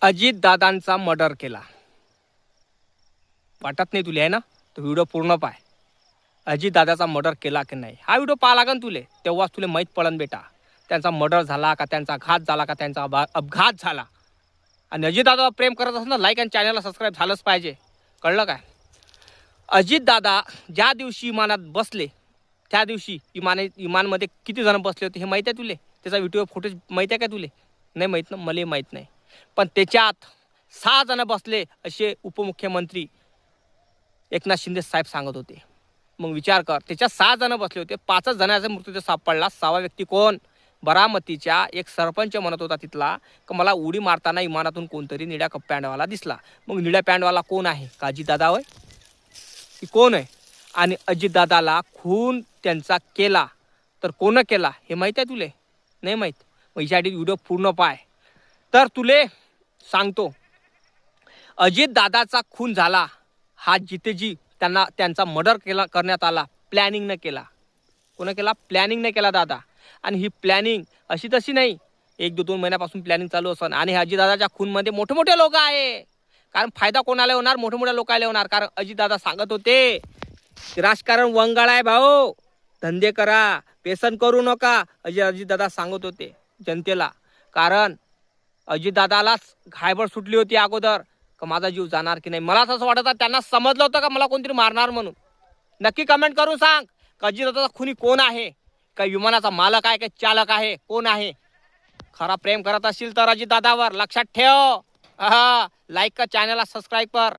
Ajit दादांचा murder केला. वाटत नाही तुले आहे ना? तो व्हिडिओ पूर्ण पाय. अजित दादाचा मर्डर केला की नाही हा व्हिडिओ पाहा लागन तुले, तेव्हाच तुले माहीत पडन बेटा त्यांचा मर्डर झाला का, त्यांचा घात झाला का, त्यांचा अपघात झाला. आणि अजित दादावर प्रेम करत असेल ना, लाईक आणि चॅनलला सबस्क्राईब झालंच पाहिजे. कळलं काय? अजित दादा ज्या दिवशी विमानात बसले त्या दिवशी विमानमध्ये किती जण बसले होते हे माहीत आहे तुले? त्याचा व्हिडिओ फुटेज माहीत आहे का तुले? नाही माहीत ना, मला माहीत नाही. पण त्याच्यात 6 जण बसले असे उपमुख्यमंत्री एकनाथ शिंदे साहेब सांगत होते. मग विचार कर, त्याच्यात 6 जण बसले होते, 5 जणांचा मृतदेह सापडला. 6वा व्यक्ती कोण? बारामतीच्या एक सरपंच म्हणत होता तिथला की मला उडी मारताना विमानातून कोणतरी निळ्या पॅन्टवाला दिसला. मग निळ्या पॅन्टवाला कोण आहे? का अजितदादा होय? की कोण आहे? आणि अजितदादाला खून त्यांचा केला तर कोण केला हे माहीत आहे तुले? नाही माहीत. मग यासाठी व्हिडिओ पूर्ण पाय. तर तुले सांगतो, अजितदादाचा खून झाला हा जितेजी त्यांचा मर्डर करण्यात आला, प्लॅनिंग न केला. कोण केला? प्लॅनिंग न केला दादा. आणि ही प्लॅनिंग अशी तशी नाही, 1-2 महिन्यापासून प्लॅनिंग चालू असन. आणि अजितदादाच्या खूनमध्ये मोठे मोठे लोक आहे. कारण फायदा कोणाला होणार? मोठे मोठ्या लोकांना होणार. कारण अजितदादा सांगत होते राजकारण वंगाळ आहे भाऊ, धंदे करा, व्यसन करू नका, अजितदादा सांगत होते जनतेला. कारण अजितदादालाच घायबड सुटली होती अगोदर का माझा जीव जाणार की नाही. मला असं वाटतं त्यांना समजलं होतं का मला कोणतरी मारणार म्हणून. नक्की कमेंट करून सांग का अजितदादाचा खुनी कोण आहे? का विमानाचा मालक आहे, का चालक आहे, कोण आहे? खरा प्रेम करत असशील तर अजितदादावर लक्षात ठेव. लाईक कर, चॅनलला सबस्क्राईब कर.